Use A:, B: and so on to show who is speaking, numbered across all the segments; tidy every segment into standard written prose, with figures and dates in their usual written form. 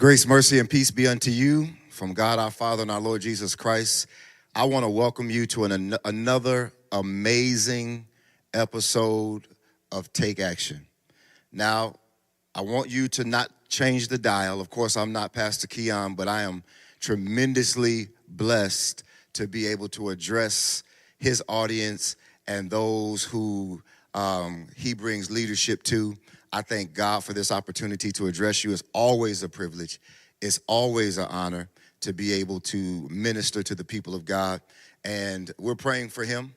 A: Grace, mercy, and peace be unto you from God our Father and our Lord Jesus Christ. I want to welcome you to another amazing episode of Take Action. Now, I want you to not change the dial. Of course, I'm not Pastor Keion, but I am tremendously blessed to be able to address his audience and those who he brings leadership to. I thank God for this opportunity to address you. It's always a privilege. It's always an honor to be able to minister to the people of God. And we're praying for him.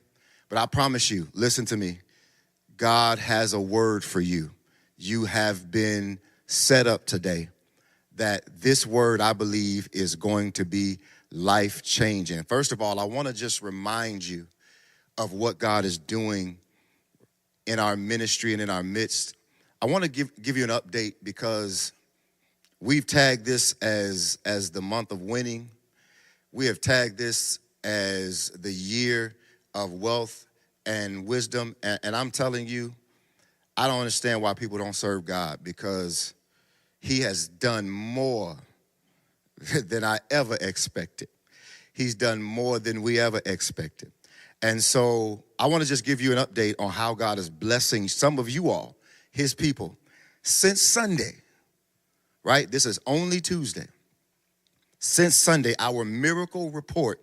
A: But I promise you, listen to me, God has a word for you. You have been set up today that this word, I believe, is going to be life-changing. First of all, I want to just remind you of what God is doing in our ministry and in our midst. I want to give you an update because we've tagged this as the month of winning. We have tagged this as the year of wealth and wisdom. And I'm telling you, I don't understand why people don't serve God, because he has done more than I ever expected. He's done more than we ever expected. And so I want to just give you an update on how God is blessing some of you all, his people, since Sunday, right? This is only Tuesday. Since Sunday, our miracle report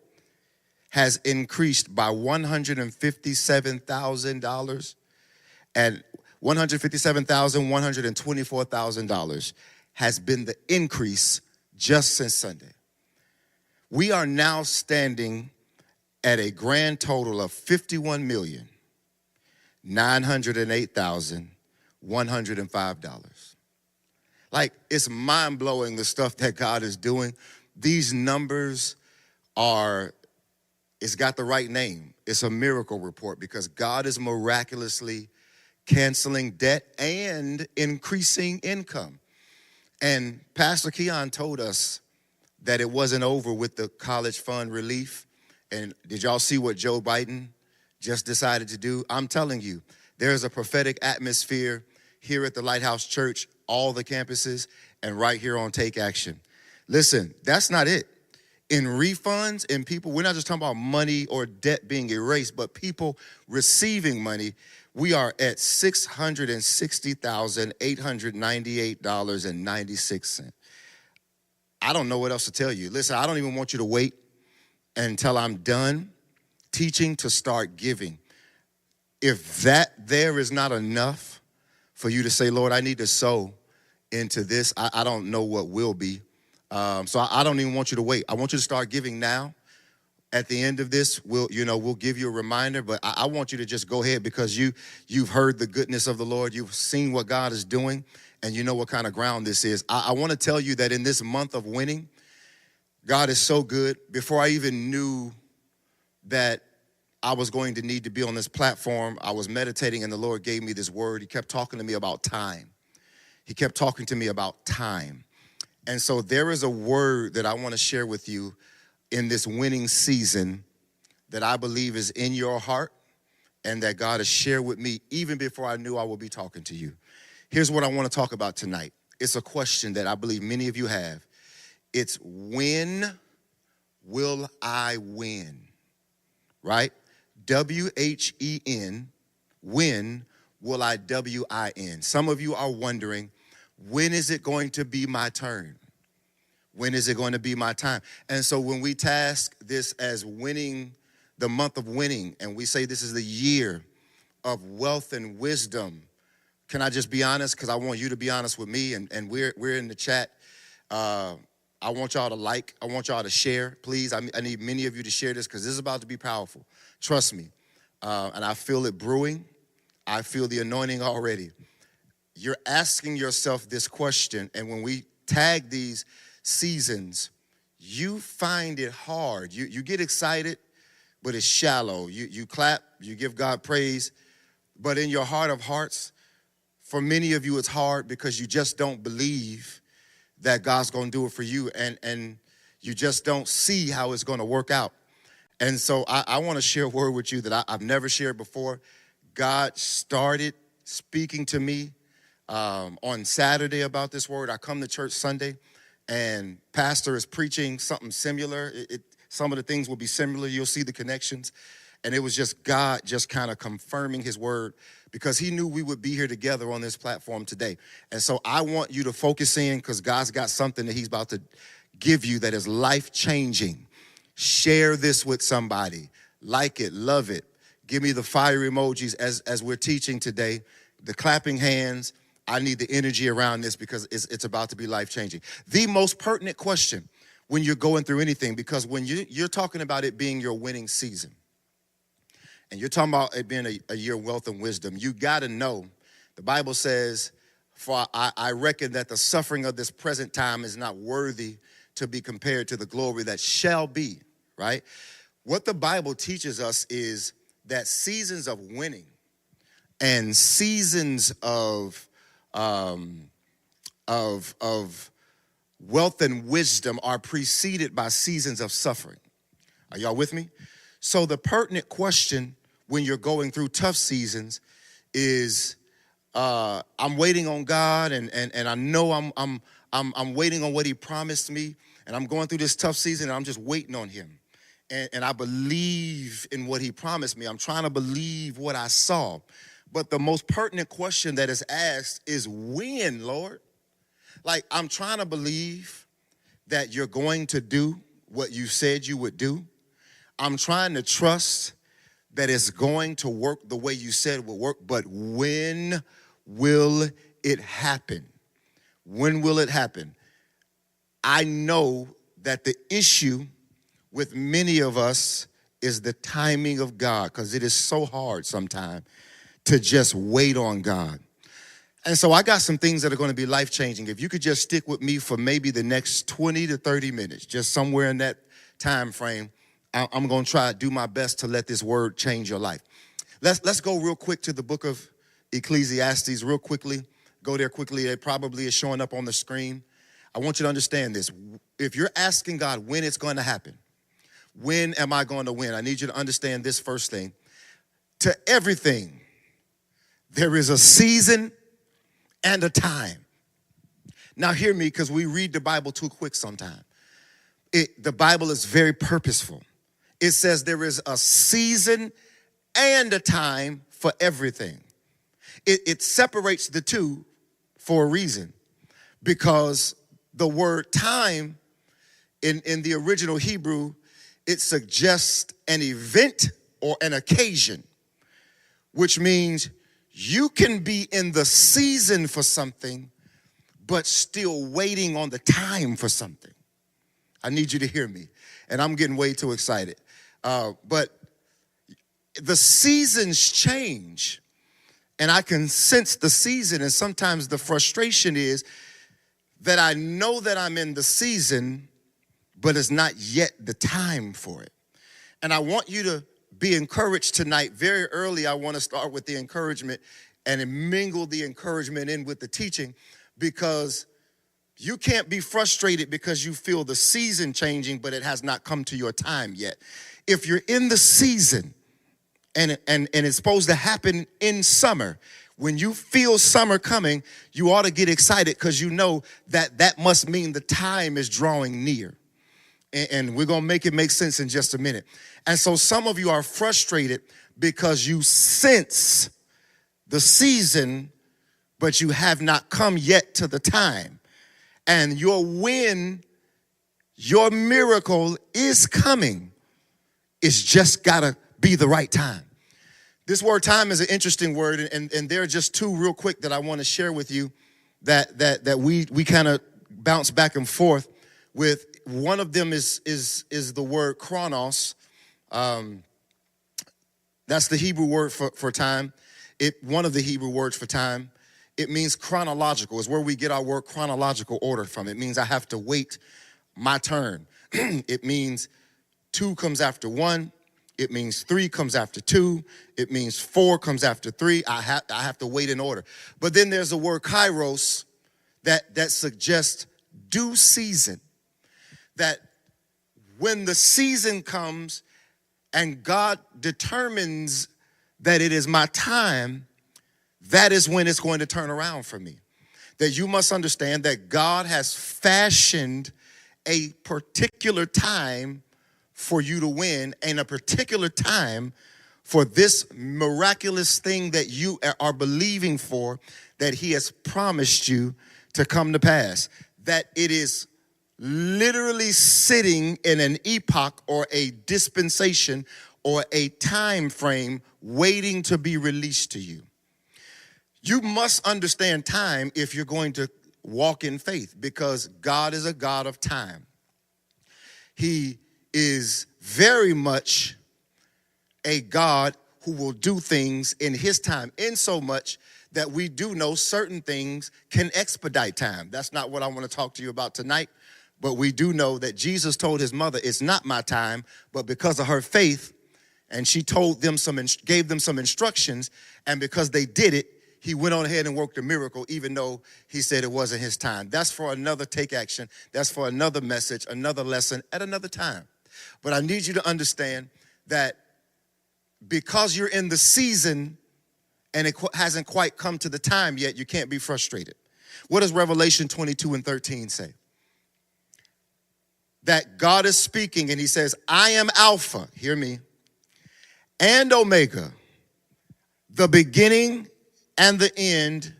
A: has increased by $157,000 and $154,000 has been the increase just since Sunday. We are now standing at a grand total of $51,908,105. Like, it's mind-blowing, the stuff that God is doing. These numbers it's got the right name. It's a miracle report because God is miraculously canceling debt and increasing income. And Pastor Keion told us that it wasn't over with the college fund relief. And did y'all see what Joe Biden just decided to do? I'm telling you, there's a prophetic atmosphere here at the Lighthouse Church, all the campuses, and right here on Take Action. Listen, that's not it. In refunds and people, we're not just talking about money or debt being erased, but people receiving money. We are at $660,898.96. I don't know what else to tell you. Listen, I don't even want you to wait until I'm done teaching to start giving. If there is not enough for you to say, Lord, I need to sow into this, I don't know what will be. So I don't even want you to wait. I want you to start giving now. At the end of this, we'll give you a reminder, but I want you to just go ahead because you've heard the goodness of the Lord. You've seen what God is doing, and you know what kind of ground this is. I want to tell you that in this month of winning, God is so good. Before I even knew that I was going to need to be on this platform, I was meditating, and the Lord gave me this word. He kept talking to me about time. He kept talking to me about time. And so there is a word that I want to share with you in this winning season that I believe is in your heart and that God has shared with me even before I knew I would be talking to you. Here's what I want to talk about tonight. It's a question that I believe many of you have. It's, when will I win? Right? W-H-E-N, when will I W-I-N? Some of you are wondering, when is it going to be my turn? When is it going to be my time? And so when we task this as winning, the month of winning, and we say this is the year of wealth and wisdom, can I just be honest? Because I want you to be honest with me, and we're in the chat. I want y'all to like. I want y'all to share, please. I need many of you to share this because this is about to be powerful. Trust me. And I feel it brewing. I feel the anointing already. You're asking yourself this question, and when we tag these seasons, you find it hard. You get excited, but it's shallow. You clap, you give God praise, but in your heart of hearts, for many of you, it's hard because you just don't believe that God's going to do it for you, and you just don't see how it's going to work out. And so I want to share a word with you that I've never shared before. God started speaking to me on Saturday about this word. I come to church Sunday, and pastor is preaching something similar. Some of the things will be similar. You'll see the connections. And it was just God just kind of confirming his word because he knew we would be here together on this platform today. And so I want you to focus in because God's got something that he's about to give you that is life-changing. Share this with somebody. Like it, love it. Give me the fire emojis as we're teaching today. The clapping hands. I need the energy around this because it's about to be life-changing. The most pertinent question when you're going through anything, because when you're talking about it being your winning season, and you're talking about it being a year of wealth and wisdom, you got to know, the Bible says, for I reckon that the suffering of this present time is not worthy to be compared to the glory that shall be, right? What the Bible teaches us is that seasons of winning and seasons of wealth and wisdom are preceded by seasons of suffering. Are y'all with me? So the pertinent question when you're going through tough seasons is, I'm waiting on God, and I know I'm waiting on what he promised me, and I'm going through this tough season, and I'm just waiting on him. And I believe in what he promised me. I'm trying to believe what I saw. But the most pertinent question that is asked is, when, Lord? Like, I'm trying to believe that you're going to do what you said you would do. I'm trying to trust that it's going to work the way you said it would work, but when will it happen? When will it happen? I know that the issue with many of us is the timing of God, because it is so hard sometimes to just wait on God. And so I got some things that are going to be life-changing. If you could just stick with me for maybe the next 20 to 30 minutes, just somewhere in that time frame, I'm going to try to do my best to let this word change your life. Let's go real quick to the book of Ecclesiastes real quickly. Go there quickly. It probably is showing up on the screen. I want you to understand this. If you're asking God when it's going to happen, when am I going to win? I need you to understand this first thing. To everything, there is a season and a time. Now hear me, because we read the Bible too quick sometimes. The Bible is very purposeful. It says there is a season and a time for everything. It separates the two for a reason, because the word time in the original Hebrew, it suggests an event or an occasion, which means you can be in the season for something, but still waiting on the time for something. I need you to hear me. And I'm getting way too excited. But the seasons change, and I can sense the season. And sometimes the frustration is that I know that I'm in the season, but it's not yet the time for it. And I want you to be encouraged tonight. Very early, I want to start with the encouragement and mingle the encouragement in with the teaching, because you can't be frustrated because you feel the season changing, but it has not come to your time yet. If you're in the season and it's supposed to happen in summer, when you feel summer coming, you ought to get excited, because you know that must mean the time is drawing near. And we're going to make it make sense in just a minute. And so some of you are frustrated because you sense the season, but you have not come yet to the time. And your win, your miracle is coming. It's just got to be the right time. This word time is an interesting word, and there are just two real quick that I want to share with you that we kind of bounce back and forth with. One of them is the word chronos. That's the Hebrew word for time. One of the Hebrew words for time. It means chronological. Is where we get our word chronological order from. It means I have to wait my turn. It means 2 comes after 1. It means 3 comes after 2. It means 4 comes after 3. I have to wait in order. But then there's the word kairos that suggests due season. That when the season comes and God determines that it is my time, that is when it's going to turn around for me. that you must understand that God has fashioned a particular time for you to win and a particular time for this miraculous thing that you are believing for, that he has promised you to come to pass. That it is literally sitting in an epoch or a dispensation or a time frame waiting to be released to you. You must understand time if you're going to walk in faith, because God is a God of time. He is very much a God who will do things in his time, in so much that we do know certain things can expedite time. That's not what I want to talk to you about tonight, but we do know that Jesus told his mother, it's not my time, but because of her faith, and she told them gave them some instructions, and because they did it, he went on ahead and worked a miracle, even though he said it wasn't his time. That's for another take action. That's for another message, another lesson at another time. But I need you to understand that because you're in the season and it hasn't quite come to the time yet, you can't be frustrated. What does Revelation 22:13 say? That God is speaking and he says, I am Alpha, hear me, and Omega, the beginning and the end,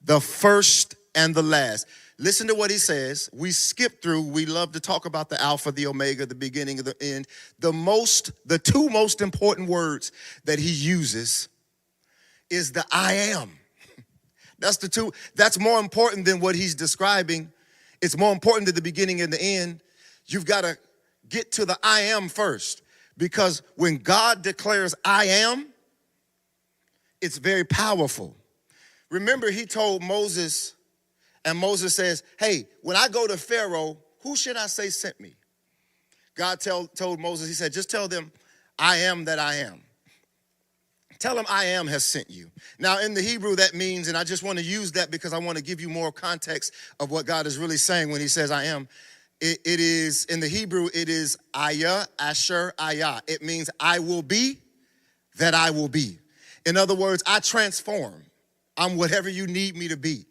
A: the first and the last. Listen to what he says. We skip through. We love to talk about the Alpha, the Omega, the beginning, and the end. The two most important words that he uses is the I am. That's more important than what he's describing. It's more important than the beginning and the end. You've got to get to the I am first, because when God declares I am, it's very powerful. Remember, he told Moses, and Moses says, hey, when I go to Pharaoh, who should I say sent me? God told Moses, he said, just tell them, I am that I am. Tell them I am has sent you. Now, in the Hebrew, that means, and I just want to use that because I want to give you more context of what God is really saying when he says I am. It is, in the Hebrew, it is Ayah, Asher, Ayah. It means I will be that I will be. In other words, I transform. I'm whatever you need me to be.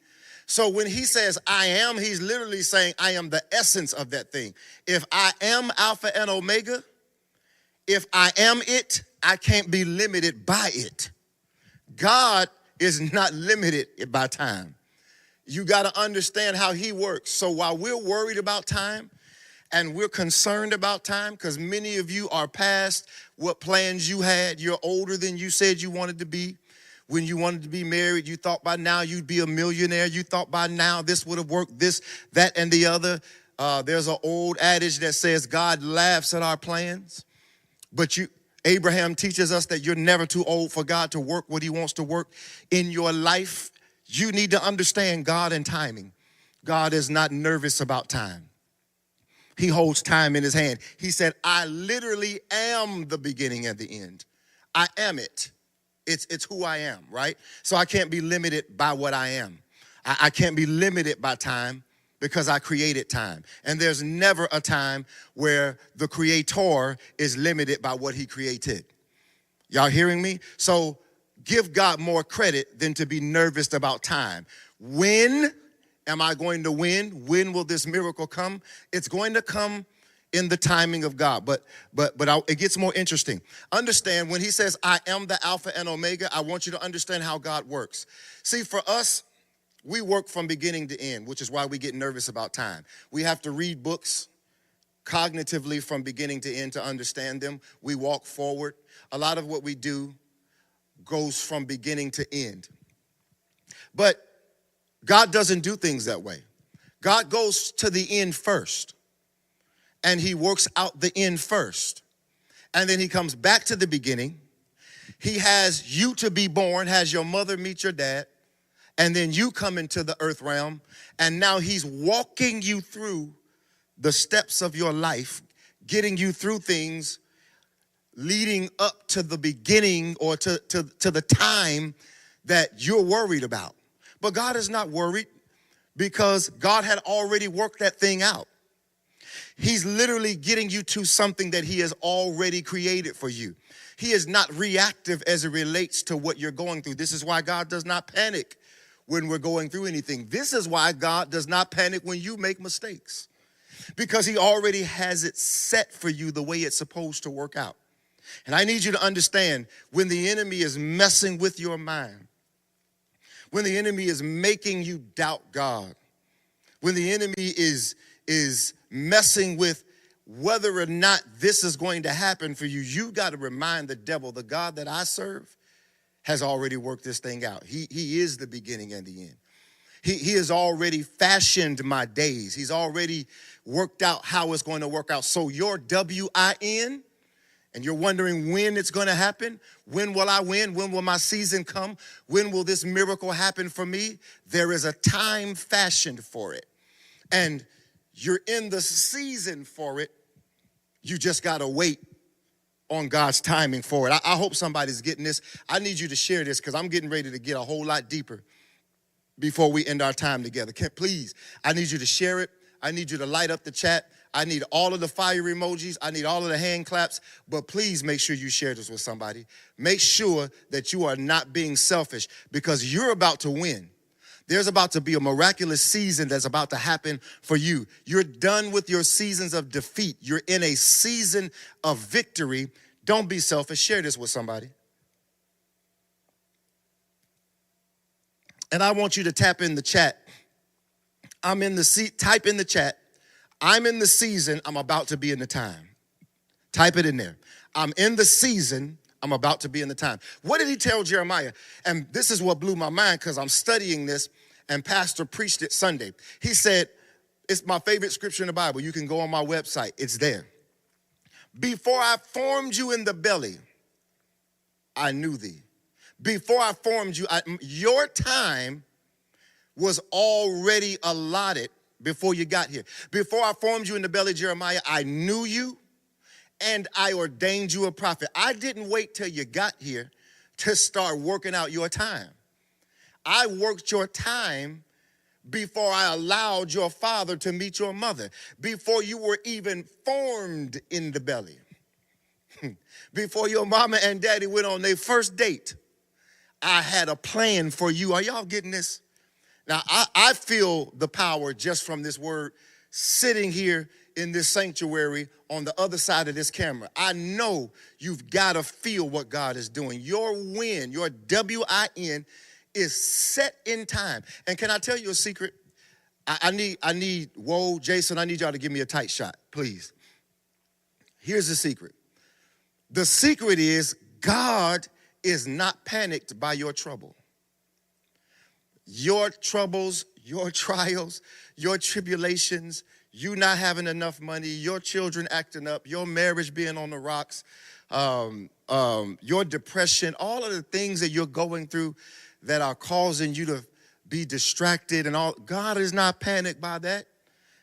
A: So when he says I am, he's literally saying I am the essence of that thing. If I am Alpha and Omega, if I am it, I can't be limited by it. God is not limited by time. You got to understand how he works. So while we're worried about time and we're concerned about time, because many of you are past what plans you had, you're older than you said you wanted to be. When you wanted to be married, you thought by now you'd be a millionaire. You thought by now this would have worked, this, that, and the other. There's an old adage that says God laughs at our plans. But Abraham teaches us that you're never too old for God to work what he wants to work in your life. You need to understand God and timing. God is not nervous about time. He holds time in his hand. He said, I literally am the beginning and the end. I am it. It's who I am, right? So I can't be limited by what I am. I can't be limited by time because I created time. And there's never a time where the creator is limited by what he created. Y'all hearing me? So give God more credit than to be nervous about time. When am I going to win? When will this miracle come? It's going to come in the timing of God. But it gets more interesting. Understand, when he says, I am the Alpha and Omega, I want you to understand how God works. See, for us, we work from beginning to end, which is why we get nervous about time. We have to read books cognitively from beginning to end to understand them. We walk forward. A lot of what we do goes from beginning to end. But God doesn't do things that way. God goes to the end first. And he works out the end first. And then he comes back to the beginning. He has you to be born, has your mother meet your dad. And then you come into the earth realm. And now he's walking you through the steps of your life, getting you through things, leading up to the beginning or to the time that you're worried about. But God is not worried because God had already worked that thing out. He's literally getting you to something that he has already created for you. He is not reactive as it relates to what you're going through. This is why God does not panic when we're going through anything. This is why God does not panic when you make mistakes, because he already has it set for you the way it's supposed to work out. And I need you to understand, when the enemy is messing with your mind, when the enemy is making you doubt God, when the enemy is messing with whether or not this is going to happen for you, you got to remind the devil, the God that I serve has already worked this thing out. He is the beginning and the end. He has already fashioned my days. He's already worked out how it's going to work out. So your WIN, and you're wondering when it's going to happen, when will I win? When will my season come? When will this miracle happen for me? There is a time fashioned for it. And you're in the season for it. You just got to wait on God's timing for it. I hope somebody's getting this. I need you to share this because I'm getting ready to get a whole lot deeper before we end our time together. Please, I need you to share it. I need you to light up the chat. I need all of the fire emojis. I need all of the hand claps. But please make sure you share this with somebody. Make sure that you are not being selfish, because you're about to win. There's about to be a miraculous season that's about to happen for you. You're done with your seasons of defeat. You're in a season of victory. Don't be selfish. Share this with somebody. And I want you to tap in the chat. Type in the chat. I'm in the season. I'm about to be in the time. Type it in there. I'm in the season. I'm about to be in the time. What did he tell Jeremiah? And this is what blew my mind, because I'm studying this, and Pastor preached it Sunday. He said, it's my favorite scripture in the Bible. You can go on my website. It's there. Before I formed you in the belly, I knew thee. Before I formed you, your time was already allotted before you got here. Before I formed you in the belly, Jeremiah, I knew you, and I ordained you a prophet. I didn't wait till you got here to start working out your time. I worked your time before I allowed your father to meet your mother, before you were even formed in the belly, before your mama and daddy went on their first date. I had a plan for you. Are y'all getting this? Now, I feel the power just from this word sitting here in this sanctuary on the other side of this camera. I know you've got to feel what God is doing. Your win, your WIN is set in time. And can I tell you a secret? I need, whoa, Jason, I need y'all to give me a tight shot, please. Here's the secret. The secret is God is not panicked by your trouble. Your troubles, your trials, your tribulations, you not having enough money, your children acting up, your marriage being on the rocks, your depression, all of the things that you're going through that are causing you to be distracted and all. God is not panicked by that.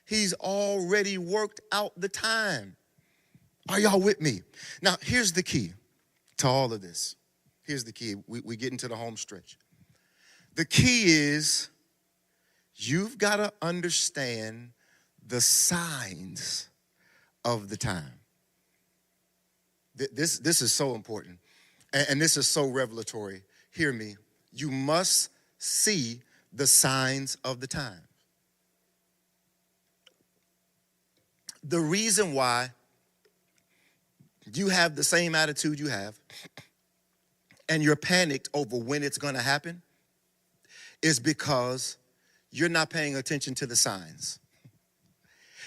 A: He's already worked out the time. Are y'all with me? Now, here's the key to all of this. Here's the key. We get into the home stretch. The key is you've got to understand the signs of the time. This is so important, and this is so revelatory. Hear me. You must see the signs of the time. The reason why you have the same attitude you have and you're panicked over when it's going to happen is because you're not paying attention to the signs.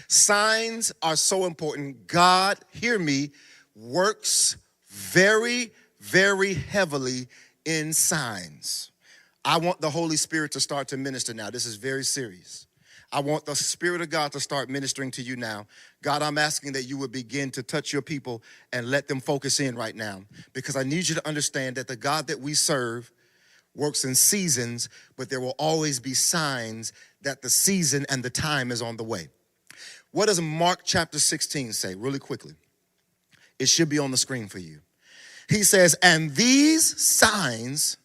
A: Signs are so important. God, hear me, works very, very heavily in signs. I want the Holy Spirit to start to minister now. This is very serious. I want the Spirit of God to start ministering to you now. God, I'm asking that you would begin to touch your people and let them focus in right now, because I need you to understand that the God that we serve works in seasons, but there will always be signs that the season and the time is on the way. What does Mark chapter 16 say? Really quickly. It should be on the screen for you. He says, and these signs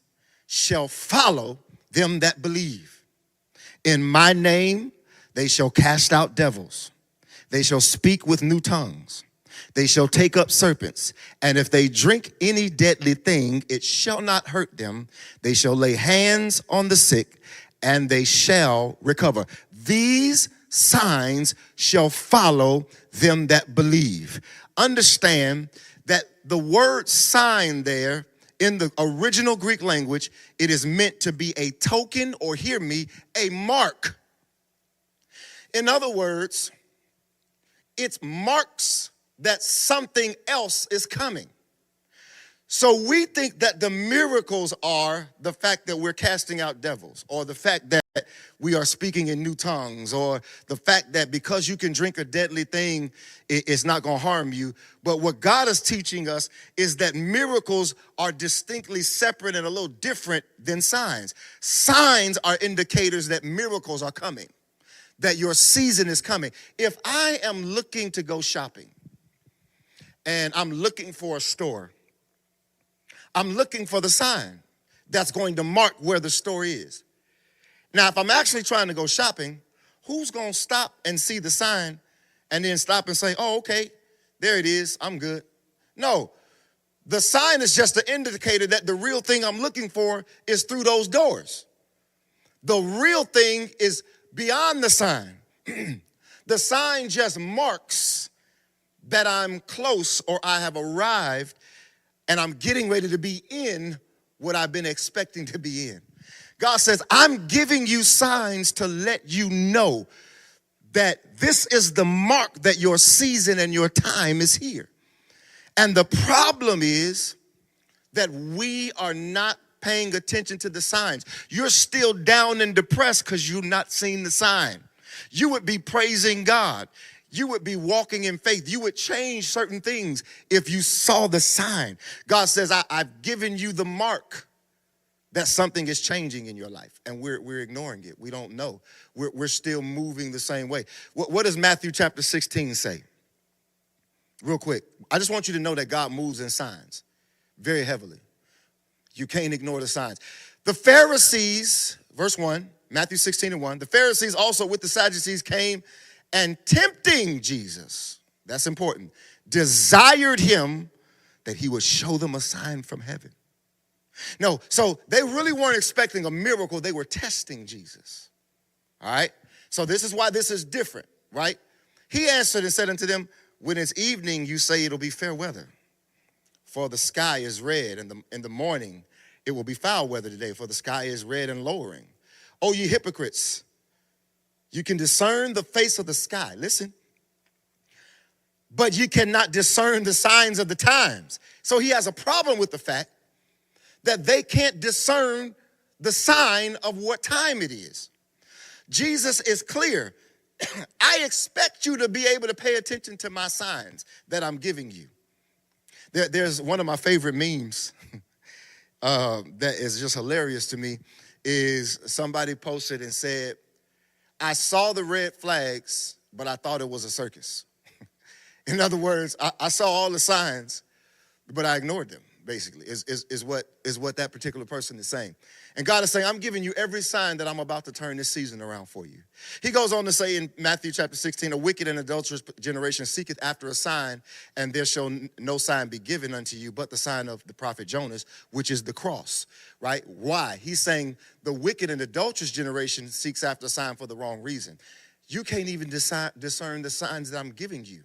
A: shall follow them that believe. In my name, they shall cast out devils. They shall speak with new tongues. They shall take up serpents, and if they drink any deadly thing, it shall not hurt them. They shall lay hands on the sick, and they shall recover. These signs shall follow them that believe. Understand that the word sign there in the original Greek language, it is meant to be a token, or hear me, a mark. In other words, it marks that something else is coming. So we think that the miracles are the fact that we're casting out devils, or the fact that we are speaking in new tongues, or the fact that because you can drink a deadly thing, it's not going to harm you. But what God is teaching us is that miracles are distinctly separate and a little different than signs. Signs are indicators that miracles are coming, that your season is coming. If I am looking to go shopping and I'm looking for a store, I'm looking for the sign that's going to mark where the store is. Now, if I'm actually trying to go shopping, who's going to stop and see the sign and then stop and say, oh, okay, there it is, I'm good? No, the sign is just an indicator that the real thing I'm looking for is through those doors. The real thing is beyond the sign. The sign just marks that I'm close, or I have arrived, and I'm getting ready to be in what I've been expecting to be in. God says, I'm giving you signs to let you know that this is the mark that your season and your time is here. And the problem is that we are not paying attention to the signs. You're still down and depressed because you've not seen the sign. You would be praising God. You would be walking in faith. You would change certain things if you saw the sign. God says, I've given you the mark that something is changing in your life, and we're ignoring it. We don't know. We're still moving the same way. What does Matthew chapter 16 say? Real quick. I just want you to know that God moves in signs very heavily. You can't ignore the signs. The Pharisees, verse 1, Matthew 16:1, the Pharisees also with the Sadducees came and tempting Jesus, that's important, desired him that he would show them a sign from heaven. No, so they really weren't expecting a miracle. They were testing Jesus. All right? So this is why this is different, right? He answered and said unto them, when it's evening, you say it'll be fair weather, for the sky is red, and in the morning it will be foul weather today, for the sky is red and lowering. O ye hypocrites, you can discern the face of the sky. Listen. But you cannot discern the signs of the times. So he has a problem with the fact that they can't discern the sign of what time it is. Jesus is clear. I expect you to be able to pay attention to my signs that I'm giving you. There's one of my favorite memes that is just hilarious to me, is somebody posted and said, I saw the red flags, but I thought it was a circus. In other words, I saw all the signs, but I ignored them, basically, is what that particular person is saying. And God is saying, I'm giving you every sign that I'm about to turn this season around for you. He goes on to say in Matthew chapter 16, a wicked and adulterous generation seeketh after a sign, and there shall no sign be given unto you but the sign of the prophet Jonas, which is the cross, right? Why? He's saying the wicked and adulterous generation seeks after a sign for the wrong reason. You can't even discern the signs that I'm giving you.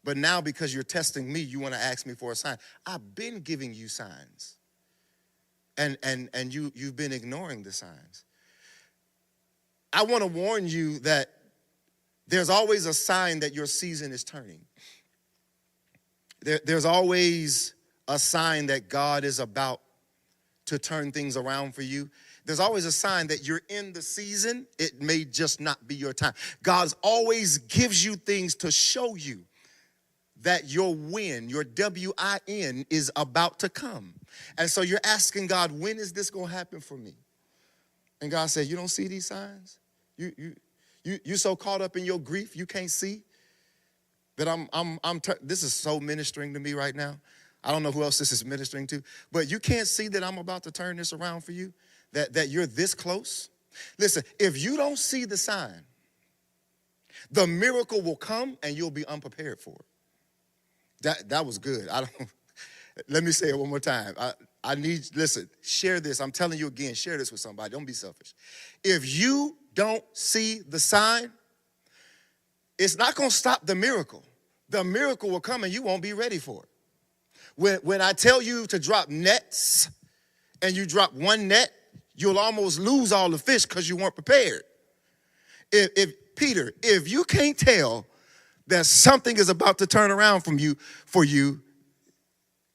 A: But now because you're testing me, you want to ask me for a sign. I've been giving you signs. And you've been ignoring the signs. I want to warn you that there's always a sign that your season is turning. There's always a sign that God is about to turn things around for you. There's always a sign that you're in the season. It may just not be your time. God always gives you things to show you that your win, your W-I-N, is about to come. And so you're asking God, when is this going to happen for me? And God said, you don't see these signs? You so caught up in your grief, you can't see that this is so ministering to me right now. I don't know who else this is ministering to, but you can't see that I'm about to turn this around for you, that you're this close. Listen, if you don't see the sign, the miracle will come and you'll be unprepared for it. That was good. Let me say it one more time. Listen, share this. I'm telling you again, share this with somebody. Don't be selfish. If you don't see the sign, it's not going to stop the miracle. The miracle will come and you won't be ready for it. When I tell you to drop nets and you drop one net, you'll almost lose all the fish because you weren't prepared. If you can't tell that something is about to turn around for you,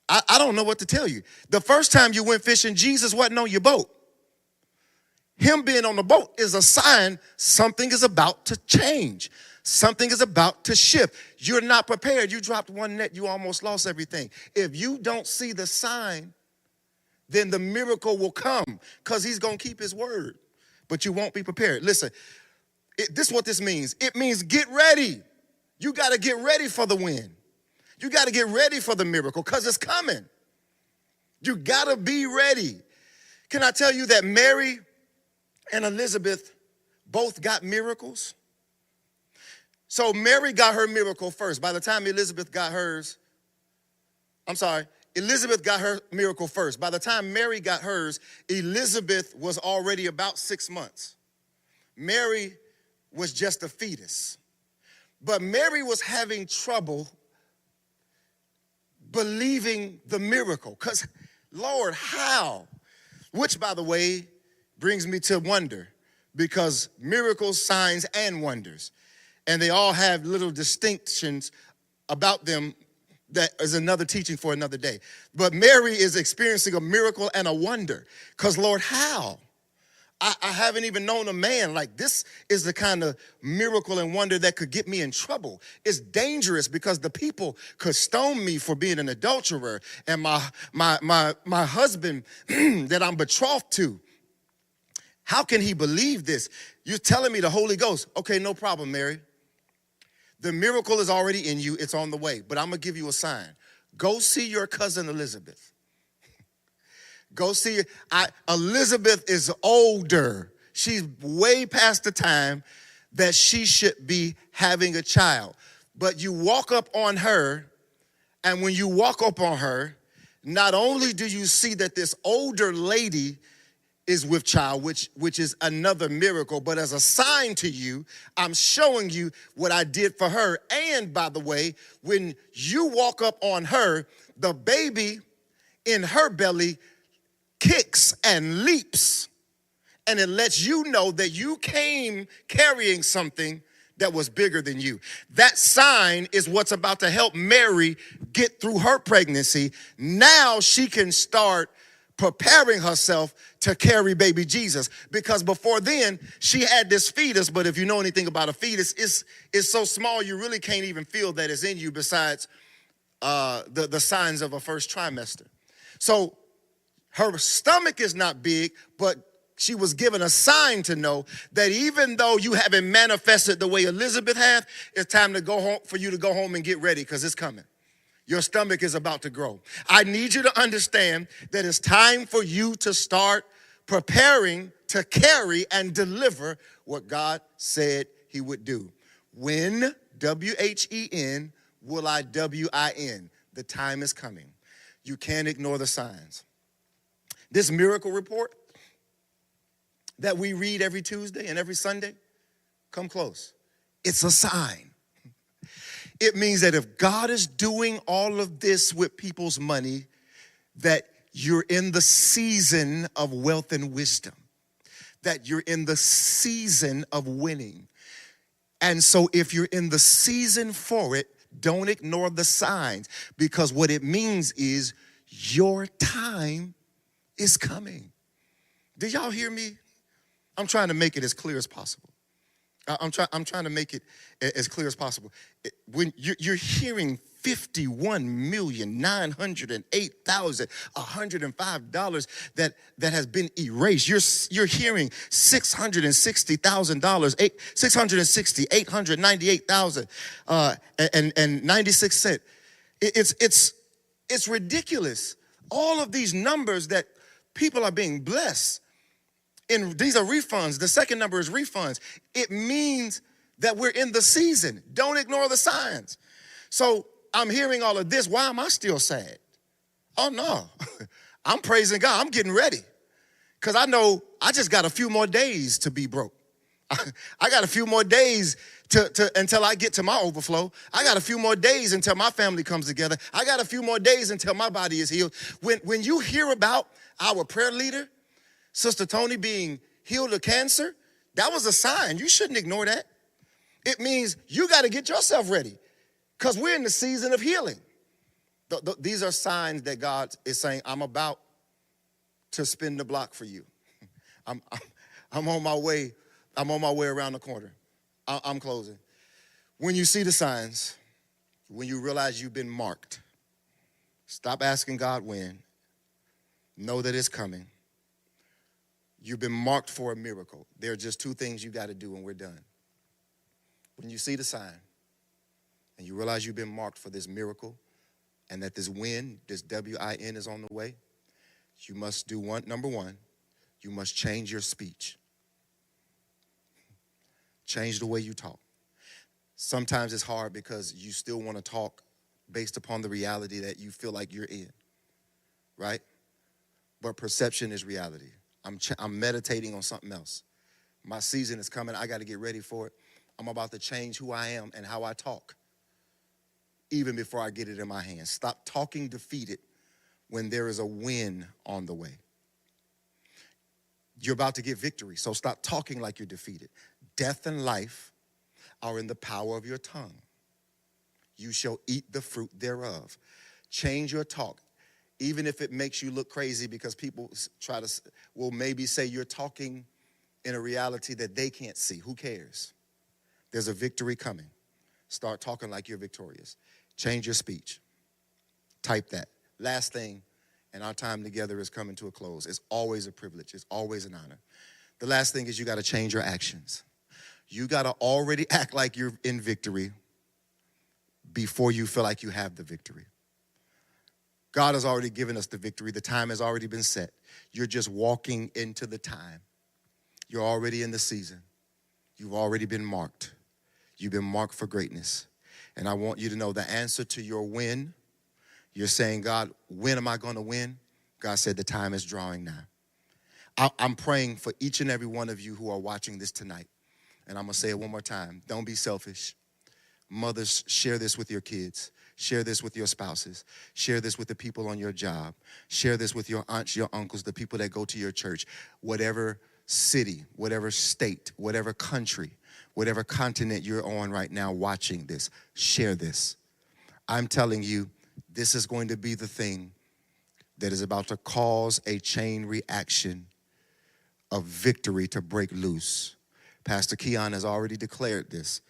A: I don't know what to tell you. The first time you went fishing, Jesus wasn't on your boat. Him being on the boat is a sign something is about to change. Something is about to shift. You're not prepared. You dropped one net, you almost lost everything. If you don't see the sign, then the miracle will come because he's going to keep his word. But you won't be prepared. Listen, this is what this means. It means get ready. You got to get ready for the win. You got to get ready for the miracle because it's coming. You got to be ready. Can I tell you that Mary and Elizabeth both got miracles? So Mary got her miracle first. By the time Elizabeth got her miracle first. By the time Mary got hers, Elizabeth was already about 6 months. Mary was just a fetus. But Mary was having trouble believing the miracle. Because, Lord, how? Which, by the way, brings me to wonder. Because miracles, signs, and wonders. And they all have little distinctions about them that is another teaching for another day. But Mary is experiencing a miracle and a wonder. Because, Lord, how? I haven't even known a man like this is the kind of miracle and wonder that could get me in trouble. It's dangerous because the people could stone me for being an adulterer. And my husband that I'm betrothed to, how can he believe this? You're telling me the Holy Ghost. Okay, no problem, Mary. The miracle is already in you. It's on the way. But I'm going to give you a sign. Go see your cousin Elizabeth. Go see her. Elizabeth is older. She's way past the time that she should be having a child. But you walk up on her, and when you walk up on her, not only do you see that this older lady is with child, which is another miracle, but as a sign to you, I'm showing you what I did for her. And by the way, when you walk up on her, the baby in her belly kicks and leaps, and it lets you know that you came carrying something that was bigger than you. That sign is what's about to help Mary get through her pregnancy. Now she can start preparing herself to carry baby Jesus, because before then she had this fetus, but if you know anything about a fetus, it's so small you really can't even feel that it's in you besides the signs of a first trimester. So her stomach is not big, but she was given a sign to know that even though you haven't manifested the way Elizabeth have, it's time to go home, for you to go home and get ready, because it's coming. Your stomach is about to grow. I need you to understand that it's time for you to start preparing to carry and deliver what God said he would do. When, W-H-E-N, will I W-I-N. The time is coming. You can't ignore the signs. This miracle report that we read every Tuesday and every Sunday, come close. It's a sign. It means that if God is doing all of this with people's money, that you're in the season of wealth and wisdom, that you're in the season of winning. And so if you're in the season for it, don't ignore the signs, because what it means is your time is coming. Do y'all hear me? I'm trying to make it as clear as possible. I'm trying to make it as clear as possible. When you're hearing $51,908,105 that has been erased, you're hearing $660,000, $898,000 and 96 cents. It's ridiculous. All of these numbers that people are being blessed. And these are refunds. The second number is refunds. It means that we're in the season. Don't ignore the signs. So I'm hearing all of this. Why am I still sad? Oh, no. I'm praising God. I'm getting ready. Because I know I just got a few more days to be broke. I got a few more days until I get to my overflow. I got a few more days until my family comes together. I got a few more days until my body is healed. When you hear about our prayer leader, Sister Tony, being healed of cancer, that was a sign. You shouldn't ignore that. It means you got to get yourself ready because we're in the season of healing. These are signs that God is saying, I'm about to spin the block for you. I'm on my way. I'm on my way around the corner. I'm closing. When you see the signs, when you realize you've been marked, stop asking God when. Know that it's coming. You've been marked for a miracle. There are just two things you got to do and we're done. When you see the sign and you realize you've been marked for this miracle and that this win, this W-I-N is on the way, you must do number one, you must change your speech. Change the way you talk. Sometimes it's hard because you still want to talk based upon the reality that you feel like you're in, right? But perception is reality. I'm meditating on something else. My season is coming. I got to get ready for it. I'm about to change who I am and how I talk, even before I get it in my hands. Stop talking defeated when there is a win on the way. You're about to get victory, so stop talking like you're defeated. Death and life are in the power of your tongue. You shall eat the fruit thereof. Change your talk, even if it makes you look crazy because people will maybe say you're talking in a reality that they can't see. Who cares? There's a victory coming. Start talking like you're victorious. Change your speech. Type that. Last thing, and our time together is coming to a close. It's always a privilege. It's always an honor. The last thing is you got to change your actions. You got to already act like you're in victory before you feel like you have the victory. God has already given us the victory. The time has already been set. You're just walking into the time. You're already in the season. You've already been marked. You've been marked for greatness. And I want you to know the answer to your win. You're saying, God, when am I going to win? God said the time is drawing now. I'm praying for each and every one of you who are watching this tonight. And I'm going to say it one more time. Don't be selfish. Mothers, share this with your kids. Share this with your spouses. Share this with the people on your job. Share this with your aunts, your uncles, the people that go to your church. Whatever city, whatever state, whatever country, whatever continent you're on right now watching this, share this. I'm telling you, this is going to be the thing that is about to cause a chain reaction of victory to break loose. Pastor Keion has already declared this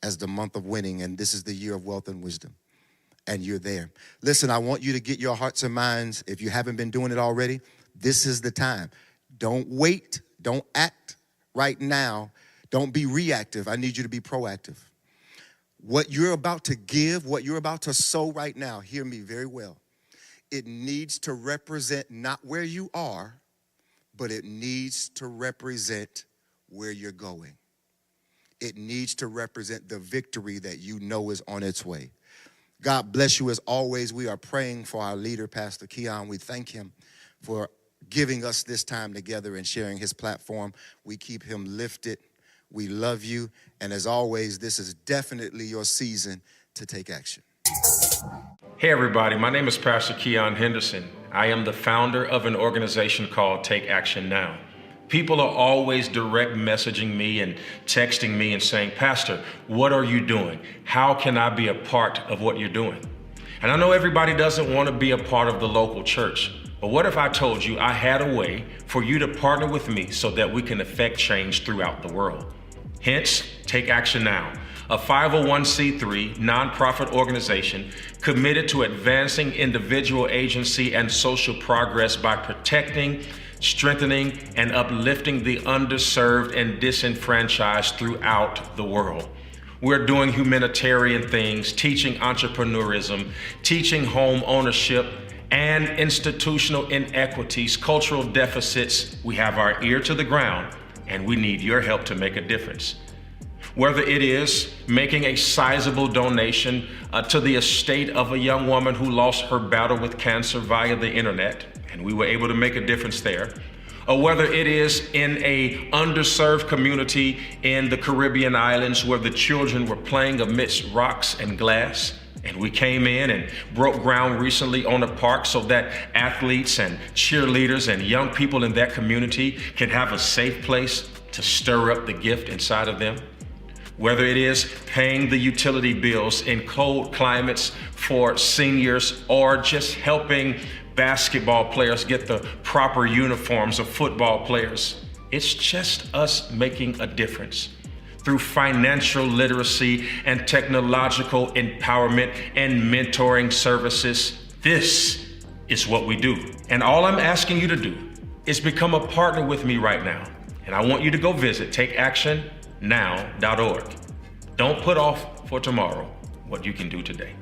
A: as the month of winning, and this is the year of wealth and wisdom. And you're there. Listen, I want you to get your hearts and minds, if you haven't been doing it already, this is the time. Don't wait. Don't act right now. Don't be reactive. I need you to be proactive. What you're about to give, what you're about to sow right now, hear me very well. It needs to represent not where you are, but it needs to represent where you're going. It needs to represent the victory that you know is on its way. God bless you as always. We are praying for our leader, Pastor Keion. We thank him for giving us this time together and sharing his platform. We keep him lifted. We love you. And as always, this is definitely your season to take action.
B: Hey everybody, my name is Pastor Keion Henderson. I am the founder of an organization called Take Action Now. People are always direct messaging me and texting me and saying, Pastor, what are you doing? How can I be a part of what you're doing? And I know everybody doesn't want to be a part of the local church, but what if I told you I had a way for you to partner with me so that we can affect change throughout the world? Hence, Take Action Now, a 501c3 nonprofit organization committed to advancing individual agency and social progress by protecting, strengthening, and uplifting the underserved and disenfranchised throughout the world. We're doing humanitarian things, teaching entrepreneurism, teaching home ownership, and institutional inequities, cultural deficits. We have our ear to the ground, and we need your help to make a difference. whether it is making a sizable donation to the estate of a young woman who lost her battle with cancer via the internet, and we were able to make a difference there, or whether it is in a underserved community in the Caribbean islands where the children were playing amidst rocks and glass, and we came in and broke ground recently on a park so that athletes and cheerleaders and young people in that community can have a safe place to stir up the gift inside of them. Whether it is paying the utility bills in cold climates for seniors, or just helping basketball players get the proper uniforms of football players. It's just us making a difference through financial literacy and technological empowerment and mentoring services. This is what we do. And all I'm asking you to do is become a partner with me right now. And I want you to go visit takeactionnow.org. Don't put off for tomorrow what you can do today.